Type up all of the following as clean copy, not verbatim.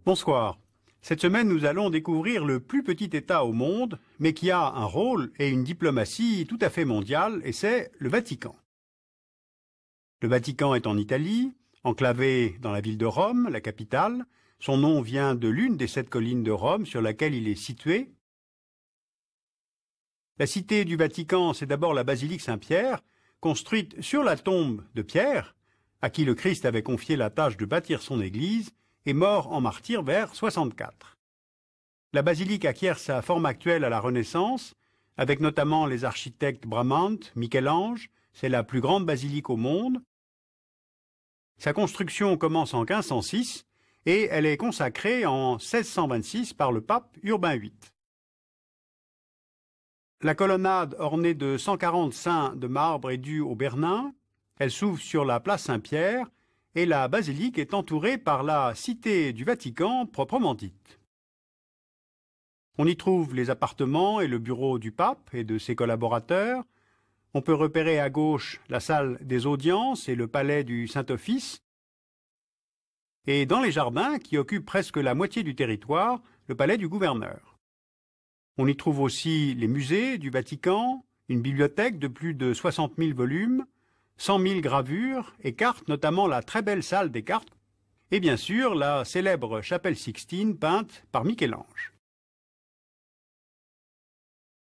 Bonsoir. Cette semaine, nous allons découvrir le plus petit État au monde, mais qui a un rôle et une diplomatie tout à fait mondiale, et c'est le Vatican. Le Vatican est en Italie, enclavé dans la ville de Rome, la capitale. Son nom vient de l'une des 7 collines de Rome sur laquelle il est situé. La cité du Vatican, c'est d'abord la basilique Saint-Pierre, construite sur la tombe de Pierre, à qui le Christ avait confié la tâche de bâtir son église, et mort en martyr vers 64. La basilique acquiert sa forme actuelle à la Renaissance, avec notamment les architectes Bramante, Michel-Ange. C'est la plus grande basilique au monde. Sa construction commence en 1506 et elle est consacrée en 1626 par le pape Urbain VIII. La colonnade ornée de 140 saints de marbre est due au Bernin. Elle s'ouvre sur la place Saint-Pierre et la basilique est entourée par la cité du Vatican proprement dite. On y trouve les appartements et le bureau du pape et de ses collaborateurs. On peut repérer à gauche la salle des audiences et le palais du Saint-Office. Et dans les jardins, qui occupent presque la moitié du territoire, le palais du gouverneur. On y trouve aussi les musées du Vatican, une bibliothèque de plus de 60 000 volumes, 100 000 gravures et cartes, notamment la très belle salle des cartes, et bien sûr la célèbre chapelle Sixtine peinte par Michel-Ange.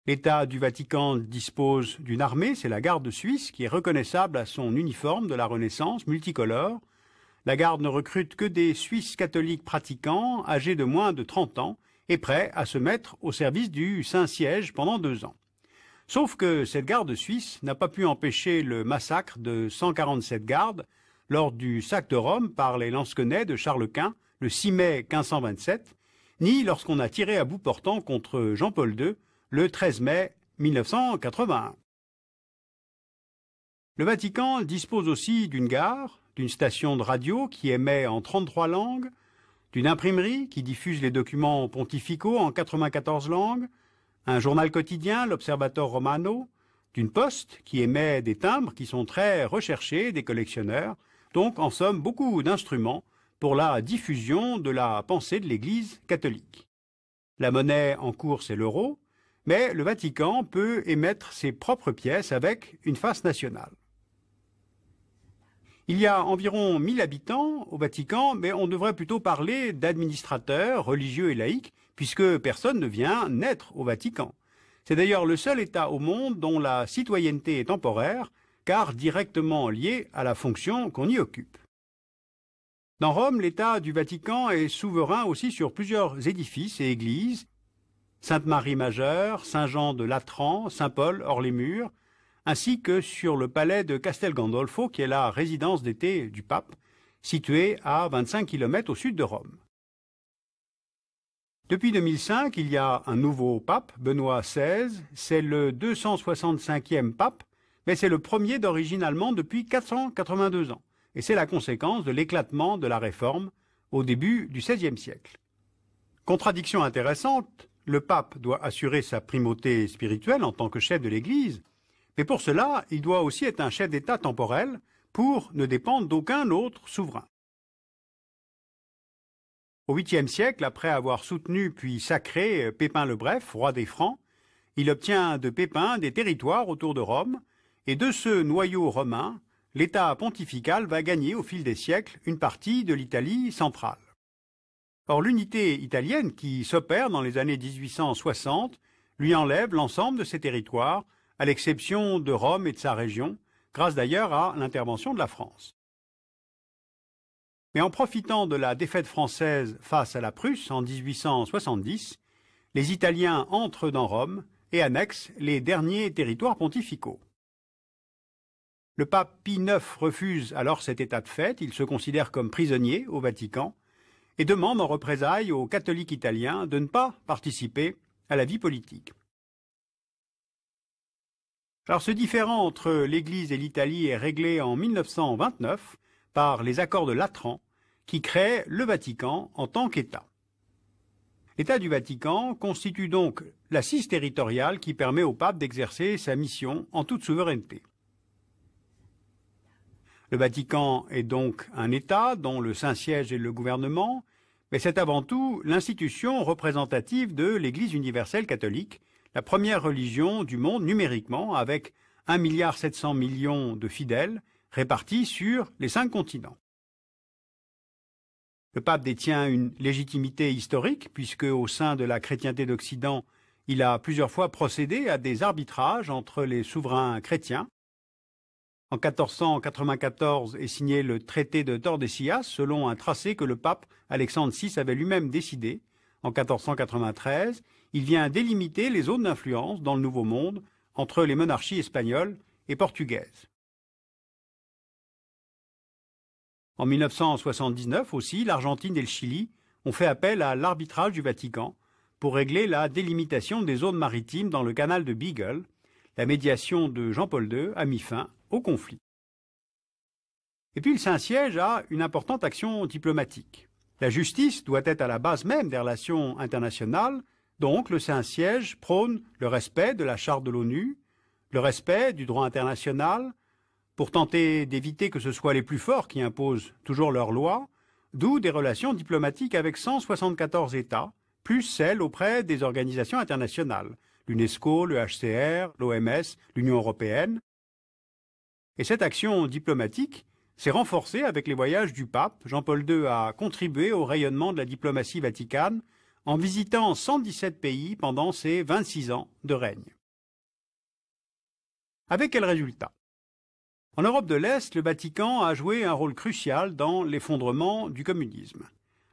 L'État du Vatican dispose d'une armée, c'est la garde suisse, qui est reconnaissable à son uniforme de la Renaissance, multicolore. La garde ne recrute que des Suisses catholiques pratiquants, âgés de moins de 30 ans, et prêts à se mettre au service du Saint-Siège pendant 2 ans. Sauf que cette garde suisse n'a pas pu empêcher le massacre de 147 gardes lors du sac de Rome par les lansquenets de Charles Quint le 6 mai 1527, ni lorsqu'on a tiré à bout portant contre Jean-Paul II le 13 mai 1981. Le Vatican dispose aussi d'une gare, d'une station de radio qui émet en 33 langues, d'une imprimerie qui diffuse les documents pontificaux en 94 langues, un journal quotidien, l'Observator Romano, d'une poste qui émet des timbres qui sont très recherchés des collectionneurs, donc en somme beaucoup d'instruments pour la diffusion de la pensée de l'Église catholique. La monnaie en cours, c'est l'euro, mais le Vatican peut émettre ses propres pièces avec une face nationale. Il y a environ 1000 habitants au Vatican, mais on devrait plutôt parler d'administrateurs religieux et laïcs, puisque personne ne vient naître au Vatican. C'est d'ailleurs le seul État au monde dont la citoyenneté est temporaire, car directement liée à la fonction qu'on y occupe. Dans Rome, l'État du Vatican est souverain aussi sur plusieurs édifices et églises, Sainte-Marie Majeure, Saint-Jean de Latran, Saint-Paul hors les murs, ainsi que sur le palais de Castel Gandolfo, qui est la résidence d'été du pape, située à 25 km au sud de Rome. Depuis 2005, il y a un nouveau pape, Benoît XVI. C'est le 265e pape, mais c'est le premier d'origine allemande depuis 482 ans. Et c'est la conséquence de l'éclatement de la Réforme au début du XVIe siècle. Contradiction intéressante, le pape doit assurer sa primauté spirituelle en tant que chef de l'Église, mais pour cela, il doit aussi être un chef d'État temporel pour ne dépendre d'aucun autre souverain. Au 8e siècle, après avoir soutenu puis sacré Pépin le Bref, roi des Francs, il obtient de Pépin des territoires autour de Rome, et de ce noyau romain, l'État pontifical va gagner au fil des siècles une partie de l'Italie centrale. Or, l'unité italienne qui s'opère dans les années 1860 lui enlève l'ensemble de ses territoires, à l'exception de Rome et de sa région, grâce d'ailleurs à l'intervention de la France. Mais en profitant de la défaite française face à la Prusse en 1870, les Italiens entrent dans Rome et annexent les derniers territoires pontificaux. Le pape Pie IX refuse alors cet état de fait, il se considère comme prisonnier au Vatican et demande en représailles aux catholiques italiens de ne pas participer à la vie politique. Alors ce différend entre l'Église et l'Italie est réglé en 1929 par les accords de Latran qui créent le Vatican en tant qu'État. L'État du Vatican constitue donc l'assise territoriale qui permet au pape d'exercer sa mission en toute souveraineté. Le Vatican est donc un État dont le Saint-Siège est le gouvernement, Mais c'est avant tout l'institution représentative de l'Église universelle catholique, la première religion du monde numériquement, avec 1,7 milliard de fidèles répartis sur les 5 continents. Le pape détient une légitimité historique, puisque au sein de la chrétienté d'Occident, il a plusieurs fois procédé à des arbitrages entre les souverains chrétiens. En 1494 est signé le traité de Tordesillas, selon un tracé que le pape Alexandre VI avait lui-même décidé. En 1493, il vient délimiter les zones d'influence dans le Nouveau Monde entre les monarchies espagnoles et portugaises. En 1979 aussi, l'Argentine et le Chili ont fait appel à l'arbitrage du Vatican pour régler la délimitation des zones maritimes dans le canal de Beagle. La médiation de Jean-Paul II a mis fin au conflit. Et puis le Saint-Siège a une importante action diplomatique. La justice doit être à la base même des relations internationales, donc le Saint-Siège prône le respect de la Charte de l'ONU, le respect du droit international, pour tenter d'éviter que ce soit les plus forts qui imposent toujours leurs lois, d'où des relations diplomatiques avec 174 États, plus celles auprès des organisations internationales, l'UNESCO, le HCR, l'OMS, l'Union européenne. Et cette action diplomatique s'est renforcée avec les voyages du pape. Jean-Paul II a contribué au rayonnement de la diplomatie vaticane en visitant 117 pays pendant ses 26 ans de règne. Avec quel résultat? En Europe de l'Est, le Vatican a joué un rôle crucial dans l'effondrement du communisme.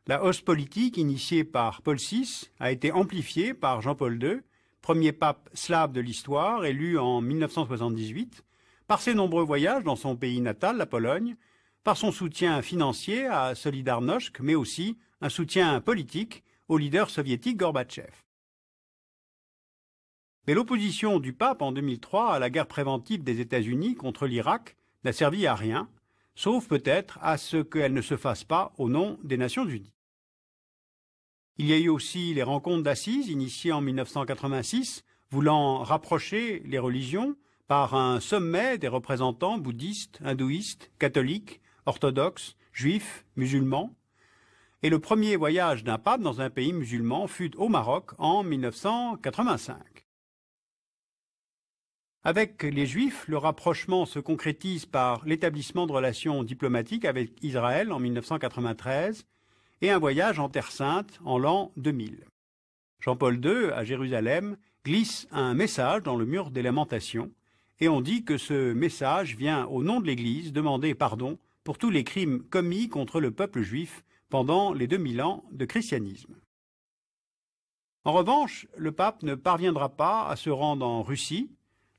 La hausse politique initiée par Paul VI a été amplifiée par Jean-Paul II, premier pape slave de l'histoire, élu en 1978, par ses nombreux voyages dans son pays natal, la Pologne, par son soutien financier à Solidarność, mais aussi un soutien politique au leader soviétique Gorbatchev. Mais l'opposition du pape en 2003 à la guerre préventive des États-Unis contre l'Irak n'a servi à rien, sauf peut-être à ce qu'elle ne se fasse pas au nom des Nations Unies. Il y a eu aussi les rencontres d'Assise initiées en 1986, voulant rapprocher les religions par un sommet des représentants bouddhistes, hindouistes, catholiques, orthodoxes, juifs, musulmans. Et le premier voyage d'un pape dans un pays musulman fut au Maroc en 1985. Avec les Juifs, le rapprochement se concrétise par l'établissement de relations diplomatiques avec Israël en 1993 et un voyage en Terre Sainte en l'an 2000. Jean-Paul II, à Jérusalem, glisse un message dans le mur des lamentations et on dit que ce message vient au nom de l'Église demander pardon pour tous les crimes commis contre le peuple juif pendant les 2000 ans de christianisme. En revanche, le pape ne parviendra pas à se rendre en Russie.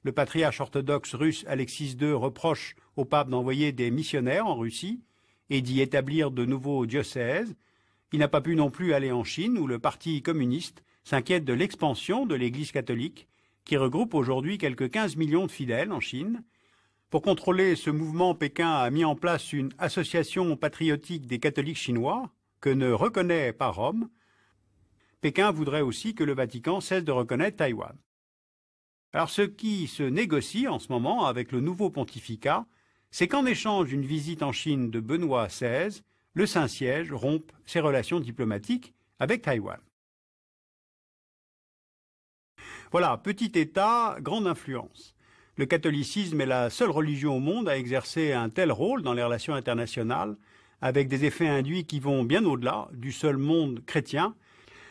Le patriarche orthodoxe russe Alexis II reproche au pape d'envoyer des missionnaires en Russie et d'y établir de nouveaux diocèses. Il n'a pas pu non plus aller en Chine, où le Parti communiste s'inquiète de l'expansion de l'Église catholique, qui regroupe aujourd'hui quelques 15 millions de fidèles en Chine. Pour contrôler ce mouvement, Pékin a mis en place une association patriotique des catholiques chinois, que ne reconnaît pas Rome. Pékin voudrait aussi que le Vatican cesse de reconnaître Taïwan. Alors ce qui se négocie en ce moment avec le nouveau pontificat, c'est qu'en échange d'une visite en Chine de Benoît XVI, le Saint-Siège rompe ses relations diplomatiques avec Taïwan. Voilà, petit État, grande influence. Le catholicisme est la seule religion au monde à exercer un tel rôle dans les relations internationales, avec des effets induits qui vont bien au-delà du seul monde chrétien.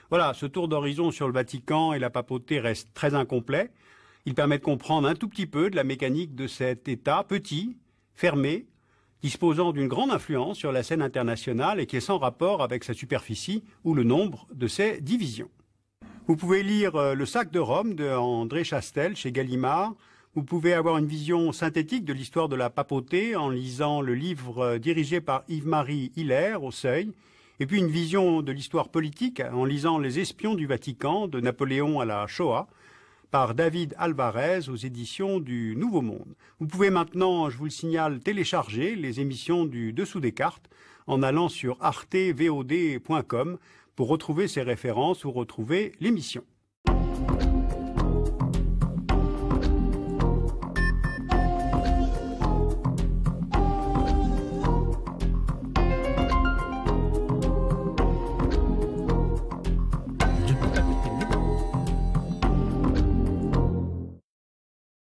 Voilà, ce tour d'horizon sur le Vatican et la papauté reste très incomplet. Il permet de comprendre un tout petit peu de la mécanique de cet État petit, fermé, disposant d'une grande influence sur la scène internationale et qui est sans rapport avec sa superficie ou le nombre de ses divisions. Vous pouvez lire Le sac de Rome de André Chastel chez Gallimard. Vous pouvez avoir une vision synthétique de l'histoire de la papauté en lisant le livre dirigé par Yves-Marie Hilaire au Seuil, et puis une vision de l'histoire politique en lisant Les espions du Vatican de Napoléon à la Shoah, par David Alvarez aux éditions du Nouveau Monde. Vous pouvez maintenant, je vous le signale, télécharger les émissions du Dessous des cartes en allant sur artevod.com pour retrouver ces références ou retrouver l'émission.